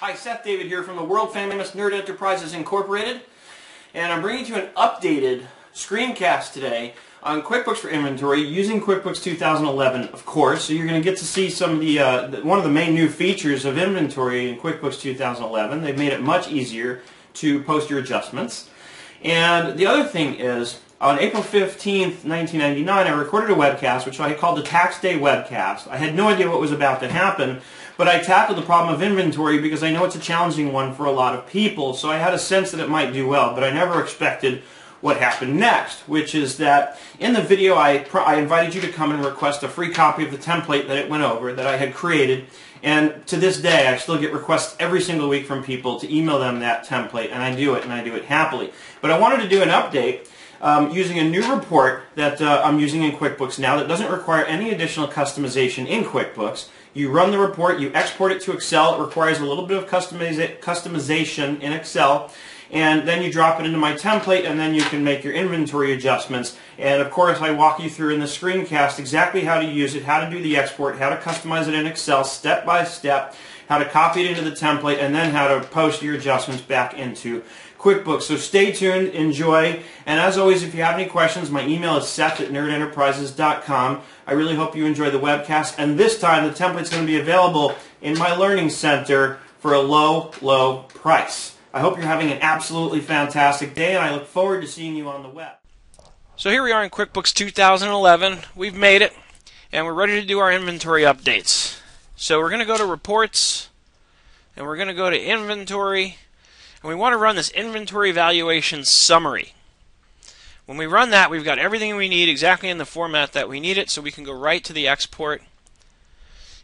Hi, Seth David here from the world famous Nerd Enterprises Incorporated, and I'm bringing you an updated screencast today on QuickBooks for Inventory using QuickBooks 2011, of course. So you're going to get to see some of the one of the main new features of inventory in QuickBooks 2011. They've made it much easier to post your adjustments. And the other thing is, on April 15th, 1999, I recorded a webcast, which I called the Tax Day Webcast. I had no idea what was about to happen, but I tackled the problem of inventory because I know it's a challenging one for a lot of people, so I had a sense that it might do well, but I never expected what happened next, which is that in the video I invited you to come and request a free copy of the template that it went over, that I had created, and to this day I still get requests every single week from people to email them that template, and I do it happily. But I wanted to do an update using a new report that I'm using in QuickBooks now that doesn't require any additional customization in QuickBooks. You run the report, you export it to Excel. It requires a little bit of customization in Excel, and then you drop it into my template, and then you can make your inventory adjustments. And of course I walk you through in the screencast exactly how to use it, how to do the export, how to customize it in Excel step by step, how to copy it into the template, and then how to post your adjustments back into QuickBooks. So stay tuned, enjoy, and as always, if you have any questions, my email is seth@nerdenterprises.com. I really hope you enjoy the webcast, and this time the template's going to be available in my Learning Center for a low, low price. I hope you're having an absolutely fantastic day, and I look forward to seeing you on the web. So here we are in QuickBooks 2011. We've made it, and we're ready to do our inventory updates. So we're going to go to Reports, and we're going to go to Inventory, and we want to run this Inventory Valuation Summary. When we run that, we've got everything we need exactly in the format that we need it, so we can go right to the export.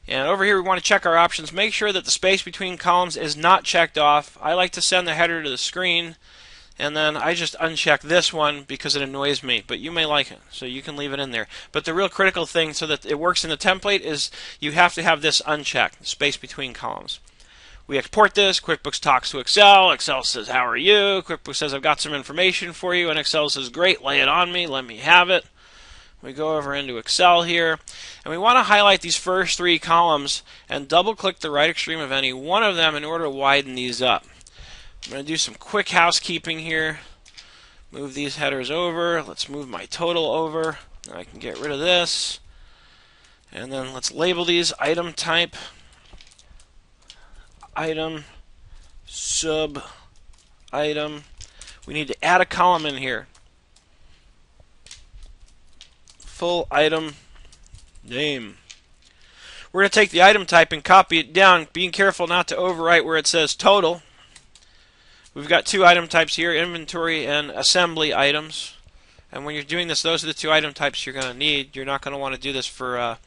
And over here we want to check our options. Make sure that the space between columns is not checked off. I like to send the header to the screen, and then I just uncheck this one because it annoys me, but you may like it, so you can leave it in there. But the real critical thing so that it works in the template is you have to have this unchecked, space between columns. We export this, QuickBooks talks to Excel, Excel says, how are you? QuickBooks says, I've got some information for you, and Excel says, great, lay it on me, let me have it. We go over into Excel here, and we want to highlight these first three columns and double-click the right extreme of any one of them in order to widen these up. I'm going to do some quick housekeeping here. Move these headers over. Let's move my total over. I can get rid of this. And then let's label these item type, item, sub, item. We need to add a column in here. Full item name. We're going to take the item type and copy it down, being careful not to overwrite where it says total. We've got two item types here, inventory and assembly items. And when you're doing this, those are the two item types you're going to need. You're not going to want to do this for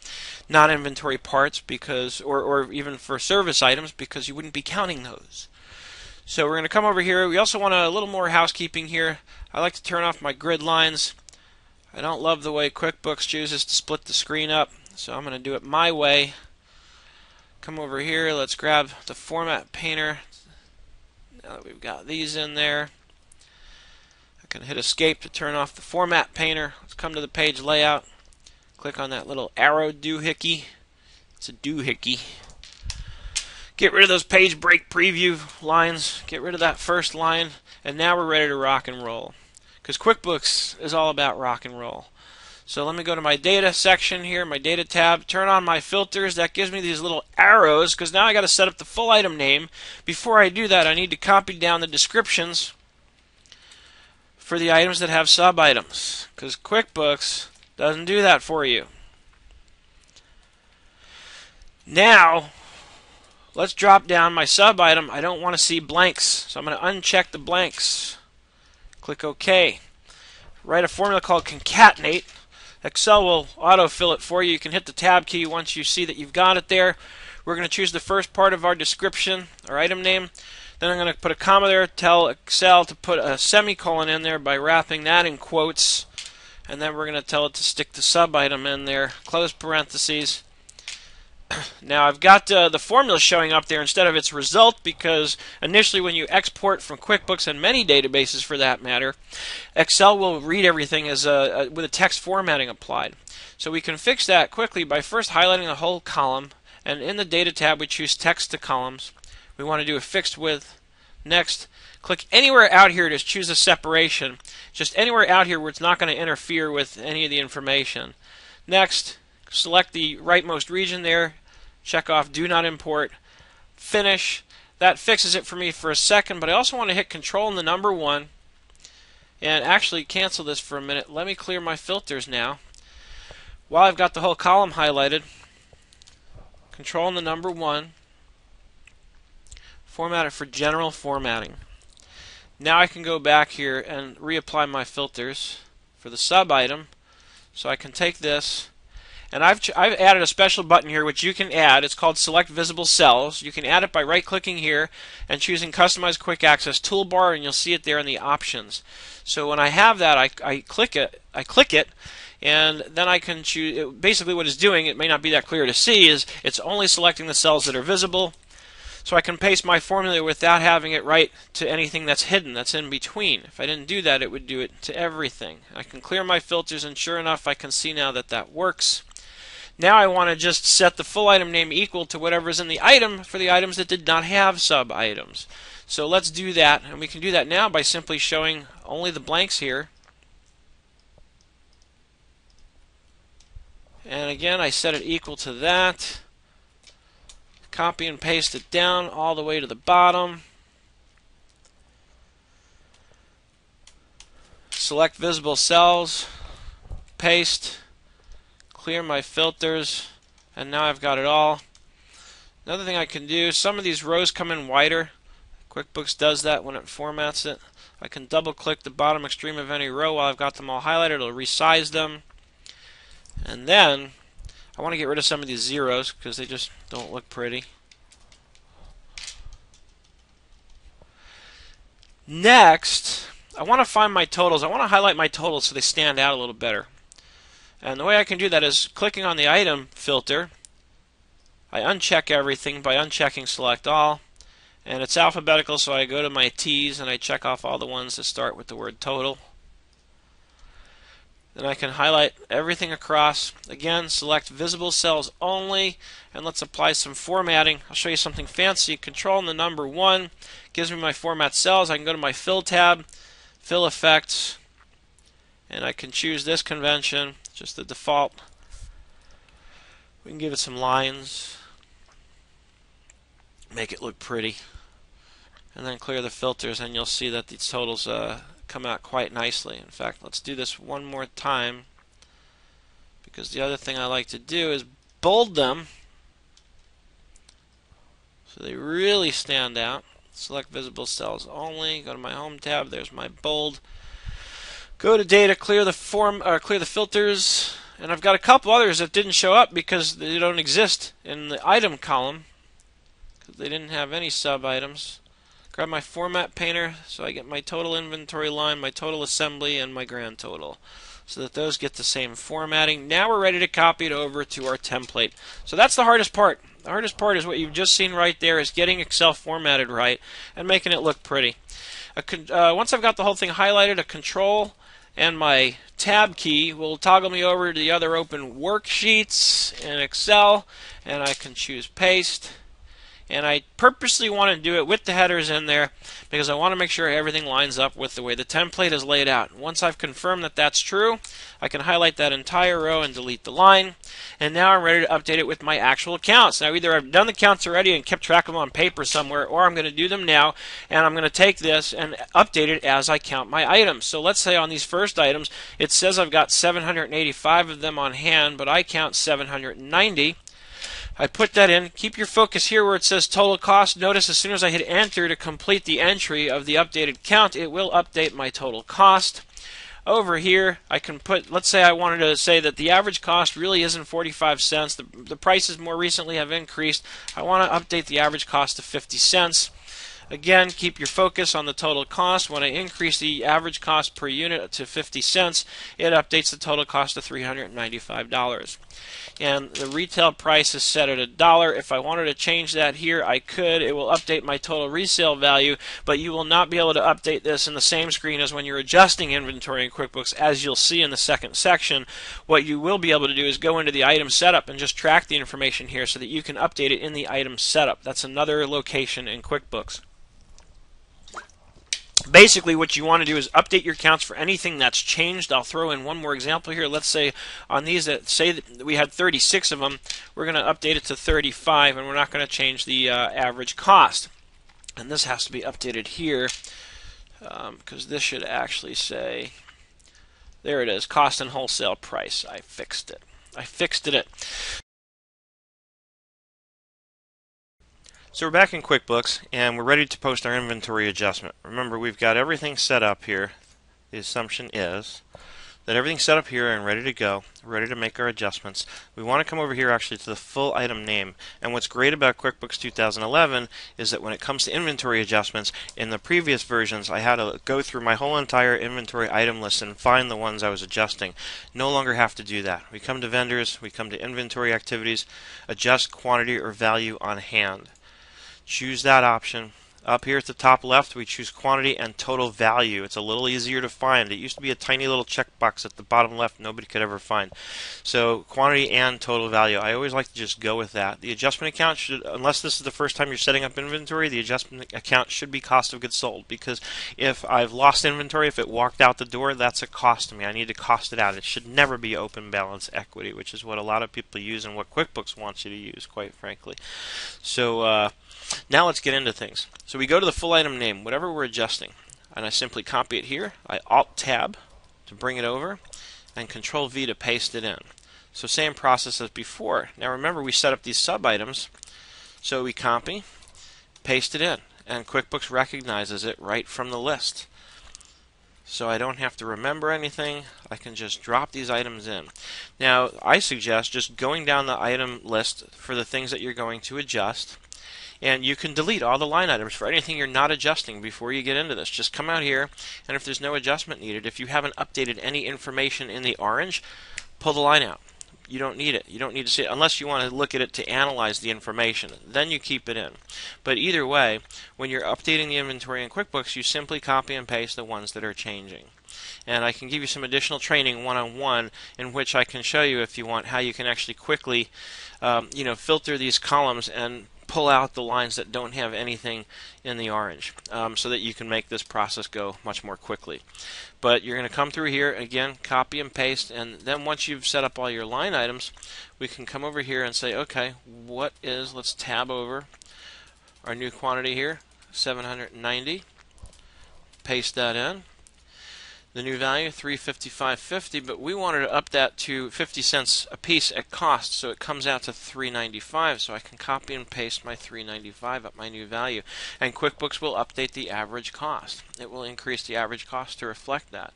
non-inventory parts because, or even for service items, because you wouldn't be counting those. So we're going to come over here. We also want a little more housekeeping here. I like to turn off my grid lines. I don't love the way QuickBooks chooses to split the screen up, so I'm going to do it my way. Come over here, let's grab the Format Painter. Now that we've got these in there, I can hit Escape to turn off the Format Painter. Let's come to the page layout. Click on that little arrow doohickey. It's a doohickey. Get rid of those page break preview lines. Get rid of that first line, and now we're ready to rock and roll. Because QuickBooks is all about rock and roll. So let me go to my data section here, my data tab, turn on my filters. That gives me these little arrows because now I got to set up the full item name. Before I do that, I need to copy down the descriptions for the items that have sub-items because QuickBooks doesn't do that for you. Now, let's drop down my sub-item. I don't want to see blanks, so I'm going to uncheck the blanks. Click OK. Write a formula called concatenate. Excel will autofill it for you. You can hit the tab key once you see that you've got it there. We're going to choose the first part of our description, our item name. Then I'm going to put a comma there, tell Excel to put a semicolon in there by wrapping that in quotes. And then we're going to tell it to stick the sub-item in there, close parentheses. Now I've got the formula showing up there instead of its result because initially when you export from QuickBooks and many databases for that matter, Excel will read everything as with a text formatting applied. So we can fix that quickly by first highlighting the whole column, and in the Data tab we choose Text to Columns. We want to do a fixed width. Next, click anywhere out here to choose a separation. Just anywhere out here where it's not going to interfere with any of the information. Next, select the rightmost region there. Check off Do Not Import. Finish. That fixes it for me for a second, but I also want to hit Control and the number 1. And actually cancel this for a minute. Let me clear my filters now. While I've got the whole column highlighted, Control and the number 1. Format it for general formatting. Now I can go back here and reapply my filters for the sub item. So I can take this, and I've added a special button here which you can add. It's called Select Visible Cells. You can add it by right-clicking here and choosing Customize Quick Access Toolbar, and you'll see it there in the options. So when I have that, I click it, and then I can choose. Basically, what it's doing, it may not be that clear to see, is it's only selecting the cells that are visible. So I can paste my formula without having it write to anything that's hidden, that's in between. If I didn't do that, it would do it to everything. I can clear my filters, and sure enough, I can see now that that works. Now I want to just set the full item name equal to whatever is in the item for the items that did not have sub-items. So let's do that, and we can do that now by simply showing only the blanks here. And again, I set it equal to that. Copy and paste it down all the way to the bottom. Select visible cells, paste, clear my filters, and now I've got it all. Another thing I can do, some of these rows come in wider. QuickBooks does that when it formats it. I can double click the bottom extreme of any row while I've got them all highlighted. It'll resize them. And then I want to get rid of some of these zeros because they just don't look pretty. Next, I want to find my totals. I want to highlight my totals so they stand out a little better. And the way I can do that is clicking on the item filter. I uncheck everything by unchecking Select All. And it's alphabetical, so I go to my T's and I check off all the ones that start with the word total. Then I can highlight everything across. Again, select visible cells only, and let's apply some formatting. I'll show you something fancy. Control and the number 1 gives me my format cells. I can go to my Fill tab, Fill Effects, and I can choose this convention, just the default. We can give it some lines, make it look pretty, and then clear the filters, and you'll see that these totals come out quite nicely. In fact, let's do this one more time, because the other thing I like to do is bold them so they really stand out. Select visible cells only, go to my home tab, there's my bold. Go to data, clear the filters, and I've got a couple others that didn't show up because they don't exist in the item column because they didn't have any sub items. Grab my format painter so I get my total inventory line, my total assembly, and my grand total, so that those get the same formatting. Now we're ready to copy it over to our template. So that's the hardest part. The hardest part is what you've just seen right there, is getting Excel formatted right and making it look pretty. Once I've got the whole thing highlighted, a Control and my Tab key will toggle me over to the other open worksheets in Excel, and I can choose Paste. And I purposely want to do it with the headers in there because I want to make sure everything lines up with the way the template is laid out. Once I've confirmed that that's true, I can highlight that entire row and delete the line. And now I'm ready to update it with my actual counts. Now either I've done the counts already and kept track of them on paper somewhere, or I'm going to do them now, and I'm going to take this and update it as I count my items. So let's say on these first items, it says I've got 785 of them on hand, but I count 790. I put that in. Keep your focus here where it says total cost. Notice as soon as I hit enter to complete the entry of the updated count, it will update my total cost. Over here, I can put, let's say I wanted to say that the average cost really isn't 45 cents. The prices more recently have increased. I want to update the average cost to 50 cents. Again, keep your focus on the total cost. When I increase the average cost per unit to 50 cents, it updates the total cost to $395. And the retail price is set at $1. If I wanted to change that here, I could. It will update my total resale value, but you will not be able to update this in the same screen as when you're adjusting inventory in QuickBooks. As you'll see in the second section, what you will be able to do is go into the item setup and just track the information here so that you can update it in the item setup. That's another location in QuickBooks. Basically, what you want to do is update your counts for anything that's changed. I'll throw in one more example here. Let's say on these that say that we had 36 of them, we're going to update it to 35, and we're not going to change the average cost. And this has to be updated here because this should actually say, there it is, cost and wholesale price. I fixed it. I fixed it. So we're back in QuickBooks, and we're ready to post our inventory adjustment. Remember, we've got everything set up here. The assumption is that everything's set up here and ready to go, ready to make our adjustments. We want to come over here actually to the full item name. And what's great about QuickBooks 2011 is that when it comes to inventory adjustments, in the previous versions I had to go through my whole entire inventory item list and find the ones I was adjusting. No longer have to do that. We come to vendors, we come to inventory activities, adjust quantity or value on hand. Choose that option. Up here at the top left, we choose quantity and total value. It's a little easier to find. It used to be a tiny little checkbox at the bottom left nobody could ever find. So quantity and total value. I always like to just go with that. The adjustment account should, unless this is the first time you're setting up inventory, the adjustment account should be cost of goods sold, because if I've lost inventory, if it walked out the door, that's a cost to me. I need to cost it out. It should never be open balance equity, which is what a lot of people use and what QuickBooks wants you to use, quite frankly. So now let's get into things. So we go to the full item name, whatever we're adjusting, and I simply copy it here. I Alt-Tab to bring it over, and Control-V to paste it in. So same process as before. Now remember, we set up these sub-items, so we copy, paste it in, and QuickBooks recognizes it right from the list. So I don't have to remember anything. I can just drop these items in. Now I suggest just going down the item list for the things that you're going to adjust, and you can delete all the line items for anything you're not adjusting before you get into this. Just come out here, and if there's no adjustment needed, if you haven't updated any information in the orange, pull the line out. You don't need it. You don't need to see it unless you want to look at it to analyze the information. Then you keep it in. But either way, when you're updating the inventory in QuickBooks, you simply copy and paste the ones that are changing. And I can give you some additional training one-on-one in which I can show you, if you want, how you can actually quickly filter these columns and pull out the lines that don't have anything in the orange, so that you can make this process go much more quickly. But you're going to come through here, again, copy and paste, and then once you've set up all your line items, we can come over here and say, okay, let's tab over our new quantity here, 790, paste that in. The new value, $355.50, but we wanted to up that to 50 cents a piece at cost, so it comes out to $395. So I can copy and paste my $395 at my new value, and QuickBooks will update the average cost. It will increase the average cost to reflect that.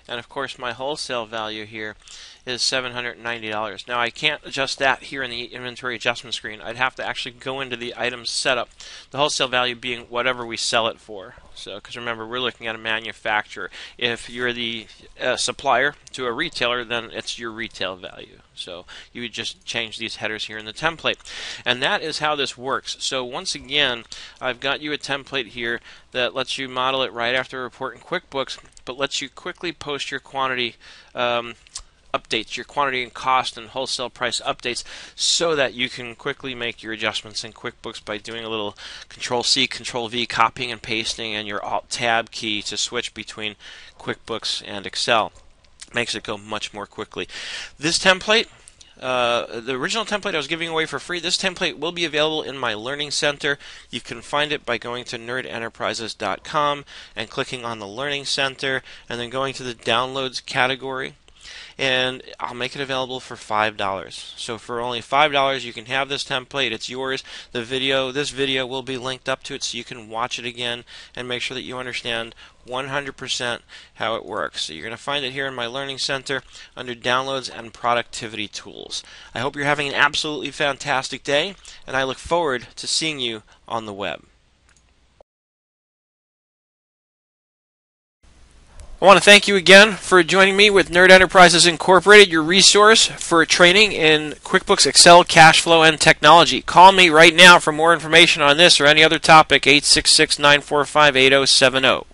And of course, my wholesale value here is $790. Now I can't adjust that here in the inventory adjustment screen. I'd have to actually go into the item setup, the wholesale value being whatever we sell it for. So, because remember, we're looking at a manufacturer. If you're the supplier to a retailer, then it's your retail value. So you would just change these headers here in the template. And that is how this works. So once again, I've got you a template here that lets you model it right after a report in QuickBooks, but lets you quickly post your quantity updates, your quantity and cost and wholesale price updates, so that you can quickly make your adjustments in QuickBooks by doing a little Control-C, Control-V, copying and pasting, and your Alt-Tab key to switch between QuickBooks and Excel. Makes it go much more quickly. This template, the original template I was giving away for free, this template will be available in my Learning Center. You can find it by going to nerdenterprises.com and clicking on the Learning Center, and then going to the Downloads category. And I'll make it available for $5. So for only $5 you can have this template. It's yours. This video will be linked up to it so you can watch it again and make sure that you understand 100% how it works. So you're going to find it here in my Learning Center under Downloads and Productivity Tools. I hope you're having an absolutely fantastic day, and I look forward to seeing you on the web. I want to thank you again for joining me with Nerd Enterprises Incorporated, your resource for training in QuickBooks, Excel, cash flow, and technology. Call me right now for more information on this or any other topic, 866-945-8070.